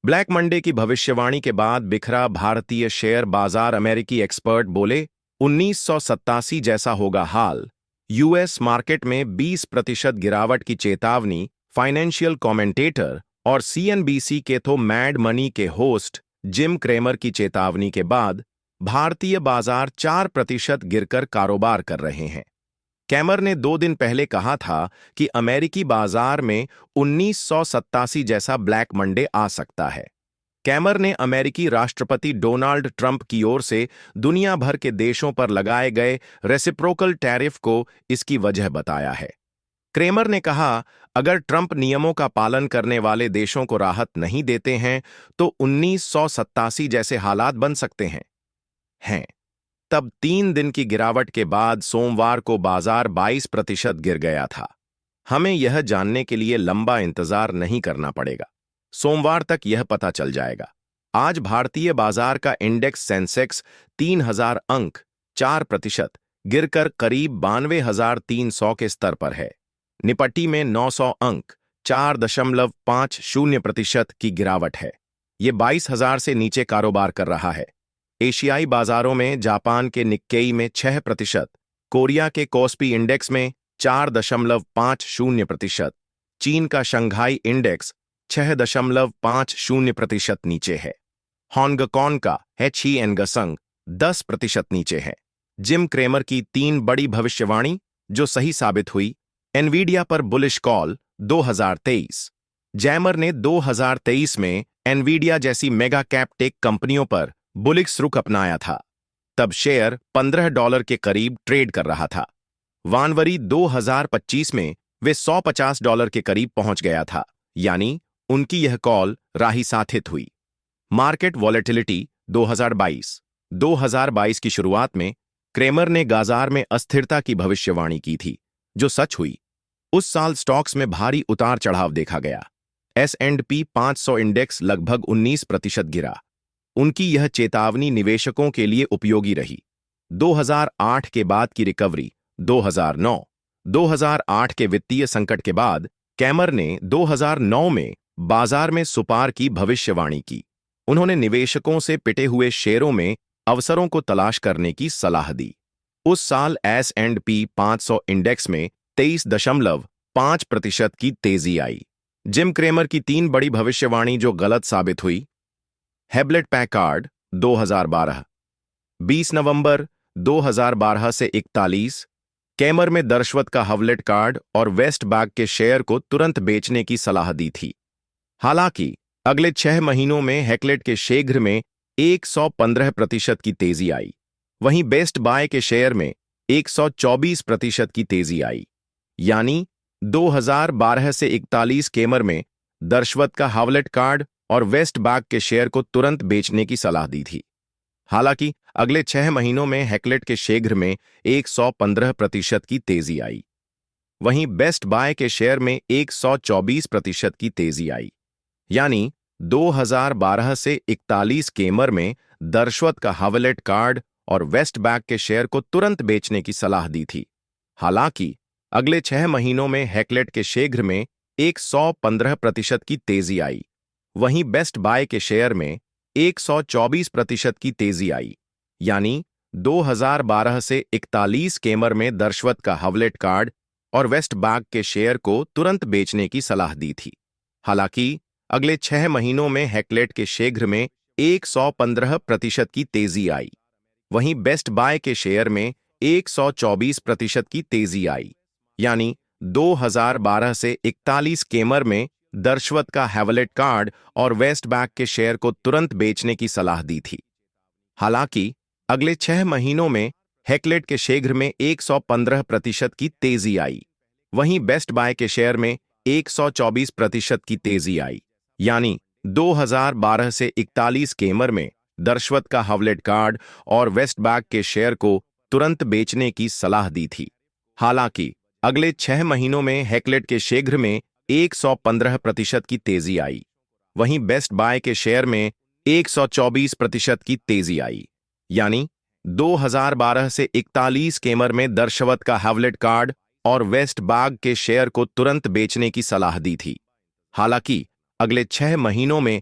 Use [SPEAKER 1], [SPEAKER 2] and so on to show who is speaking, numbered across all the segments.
[SPEAKER 1] Black Monday की भविष्यवाणी के बाद बिखरा भारतीय शेयर बाजार। अमेरिकी एक्सपर्ट बोले 1987 जैसा होगा हाल। यूएस मार्केट में 20% गिरावट की चेतावनी। फाइनेंशियल कमेंटेटर और सीएनबीसी के तो मैड मनी के होस्ट जिम क्रेमर की चेतावनी के बाद भारतीय बाजार 4% गिरकर कारोबार कर रहे हैं। कैमर ने 2 दिन पहले कहा था कि अमेरिकी बाजार में 1987 जैसा ब्लैक मंडे आ सकता है। कैमर ने अमेरिकी राष्ट्रपति डोनाल्ड ट्रंप की ओर से दुनिया भर के देशों पर लगाए गए रेसिप्रोकल टैरिफ को इसकी वजह बताया है। क्रेमर ने कहा, अगर ट्रंप नियमों का पालन करने वाले देशों को राहत नहीं देते हैं तो 1987 जैसे हालात बन सकते हैं। तब 3 दिन की गिरावट के बाद सोमवार को बाजार 22% गिर गया था। हमें यह जानने के लिए लंबा इंतजार नहीं करना पड़ेगा। सोमवार तक यह पता चल जाएगा। आज भारतीय बाजार का इंडेक्स सेंसेक्स 3000 अंक 4% गिरकर करीब 92,300 के स्तर पर है। निपट्टी में 900 अंक 4.50% की गिरावट है। ये 22,000 से नीचे कारोबार कर रहा है। एशियाई बाजारों में जापान के निक्केई में 6%, कोरिया के कोस्पी इंडेक्स में 4.50%, चीन का शंघाई इंडेक्स 6.50% नीचे है। हांगकांग का HNGSeng 10% नीचे है। जिम क्रेमर की 3 बड़ी भविष्यवाणी जो सही साबित हुई। एनवीडिया पर बुलिश कॉल 2023। जैमर ने 2023 में एनवीडिया जैसी मेगा कैप टेक कंपनियों पर बुलिश रुख अपनाया था। तब शेयर $15 के करीब ट्रेड कर रहा था। जनवरी 2025 में वे $150 के करीब पहुंच गया था, यानी उनकी यह कॉल राही साथित हुई। मार्केट वॉलेटिलिटी 2022 की शुरुआत में क्रेमर ने बाजार में अस्थिरता की भविष्यवाणी की थी, जो सच हुई। उस साल स्टॉक्स में भारी उतार चढ़ाव देखा गया। S&P 500 इंडेक्स लगभग 19% गिरा। उनकी यह चेतावनी निवेशकों के लिए उपयोगी रही। 2008 के बाद की रिकवरी। 2008 के वित्तीय संकट के बाद कैमर ने 2009 में बाजार में सुपार की भविष्यवाणी की। उन्होंने निवेशकों से पिटे हुए शेयरों में अवसरों को तलाश करने की सलाह दी। उस साल S&P 500 इंडेक्स में 23.5% की तेजी आई। जिम क्रेमर की 3 बड़ी भविष्यवाणी जो गलत साबित हुई। हेवलेट पैकार्ड 2012, 20 नवंबर 2012 से 41। कैमर में दर्शवत का हेवलेट कार्ड और वेस्ट बैग के शेयर को तुरंत बेचने की सलाह दी थी। हालांकि अगले 6 महीनों में हेक्लेट के शीघ्र में 115% की तेजी आई। वहीं बेस्ट बाय के शेयर में 124% की तेजी आई, यानी 2012 से 41। कैमर में दर्शवत का हेवलेट कार्ड और वेस्ट बैग के शेयर को तुरंत बेचने की सलाह दी थी। हालांकि अगले 6 महीनों में हेक्लेट के शीघ्र में 115% की तेजी आई। वहीं बेस्ट बाय के शेयर में 124% की तेजी आई, यानी 2012 से 41। कैमर में दर्शवत का हेवलेट कार्ड और वेस्ट बैग के शेयर को तुरंत बेचने की सलाह दी थी। हालांकि अगले 6 महीनों में हेक्लेट के शीघ्र में 115% की तेजी आई। वहीं बेस्ट बाय के शेयर में 124% की तेजी आई, यानी 2012 से 41। कैमर में दर्शवत का हेवलेट कार्ड और वेस्ट बैग के शेयर को तुरंत बेचने की सलाह दी थी। हालांकि अगले 6 महीनों में हेक्लेट के शीघ्र में 115% की तेजी आई। वहीं बेस्ट बाय के शेयर में 124% की तेजी आई, यानी 2012 से 41। कैमर में दर्शवत का हेवलेट कार्ड और वेस्ट बैग के शेयर को तुरंत बेचने की सलाह दी थी। हालांकि अगले 6 महीनों में हेक्लेट के शीघ्र में 115% की तेजी आई। वहीं बेस्ट बाय के शेयर में 124% की तेजी आई, यानी 2012 से 41। कैमर में दर्शवत का हेवलेट कार्ड और वेस्ट बैग के शेयर को तुरंत बेचने की सलाह दी थी। हालांकि अगले 6 महीनों में हेक्लेट के शीघ्र में 115% की तेजी आई। वहीं बेस्ट बाय के शेयर में 124% की तेजी आई, यानी 2012 से 41। कैमर में दर्शवत का हेवलेट कार्ड और वेस्ट बैग के शेयर को तुरंत बेचने की सलाह दी थी। हालांकि अगले 6 महीनों में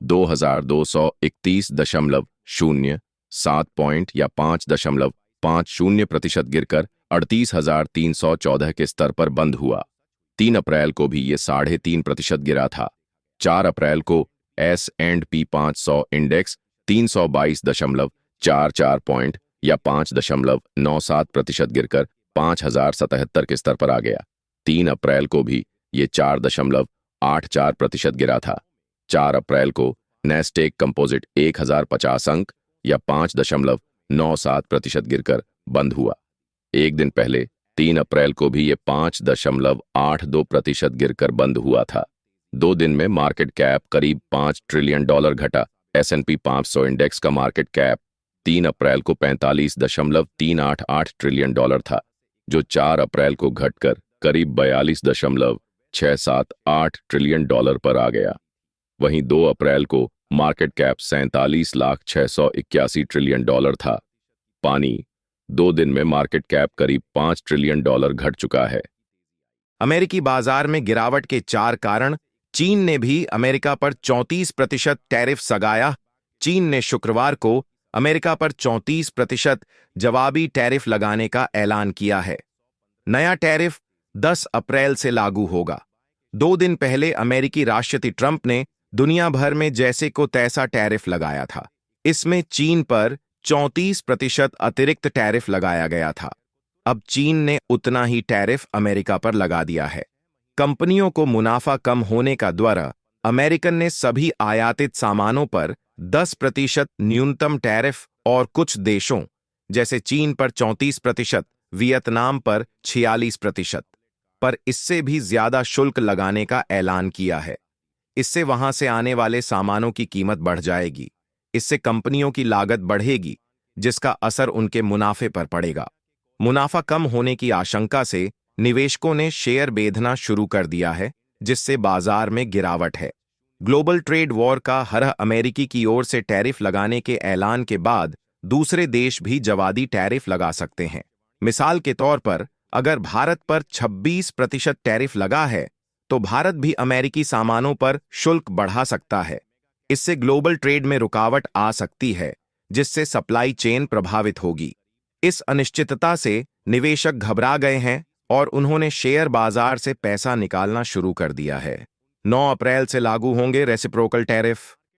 [SPEAKER 1] 2231.07 पॉइंट या 5.50% गिरकर 38,314 के स्तर पर बंद हुआ। 3 अप्रैल को भी ये 3.5% गिरा था। 4 अप्रैल को S&P 500 इंडेक्स 322.44 पॉइंट या 5.97% गिरकर 5,077 के स्तर पर आ गया। 3 अप्रैल को भी ये 4.84% गिरा था। 4 अप्रैल को नेस्टेक कंपोजिट 1,050 अंक या 5.97% गिरकर बंद हुआ। एक दिन पहले 3 अप्रैल को भी ये 5.82% गिरकर बंद हुआ था। 2 दिन में मार्केट कैप करीब $5 ट्रिलियन घटा। S&P 500 इंडेक्स का मार्केट कैप 3 अप्रैल को $45.388 ट्रिलियन था, जो 4 अप्रैल को घटकर करीब $42.678 ट्रिलियन पर आ गया। वहीं 2 अप्रैल को मार्केट कैप $47,681 ट्रिलियन था। पानी 2 दिन में मार्केट कैप करीब $5 ट्रिलियन घट चुका है।
[SPEAKER 2] अमेरिकी बाजार में गिरावट के 4 कारण। चीन ने भी अमेरिका पर 34% टैरिफ लगाया। चीन ने शुक्रवार को अमेरिका पर 34% जवाबी टैरिफ लगाने का ऐलान किया है। नया टैरिफ 10 अप्रैल से लागू होगा। 2 दिन पहले अमेरिकी राष्ट्रपति ट्रंप ने दुनिया भर में जैसे को तैसा टैरिफ लगाया था। इसमें चीन पर 34% अतिरिक्त टैरिफ लगाया गया था। अब चीन ने उतना ही टैरिफ अमेरिका पर लगा दिया है। कंपनियों को मुनाफा कम होने का द्वारा अमेरिकन ने सभी आयातित सामानों पर 10% न्यूनतम टैरिफ और कुछ देशों जैसे चीन पर 34%, वियतनाम पर 46% पर इससे भी ज्यादा शुल्क लगाने का ऐलान किया है। इससे वहां से आने वाले सामानों की कीमत बढ़ जाएगी। इससे कंपनियों की लागत बढ़ेगी, जिसका असर उनके मुनाफे पर पड़ेगा। मुनाफा कम होने की आशंका से निवेशकों ने शेयर बेचना शुरू कर दिया है, जिससे बाजार में गिरावट है। ग्लोबल ट्रेड वॉर का हर अमेरिकी की ओर से टैरिफ लगाने के ऐलान के बाद दूसरे देश भी जवाबी टैरिफ लगा सकते हैं। मिसाल के तौर पर, अगर भारत पर 26% टैरिफ लगा है, तो भारत भी अमेरिकी सामानों पर शुल्क बढ़ा सकता है। इससे ग्लोबल ट्रेड में रुकावट आ सकती है, जिससे सप्लाई चेन प्रभावित होगी। इस अनिश्चितता से निवेशक घबरा गए हैं और उन्होंने शेयर बाजार से पैसा निकालना शुरू कर दिया है। 9 अप्रैल से लागू होंगे रेसिप्रोकल टैरिफ।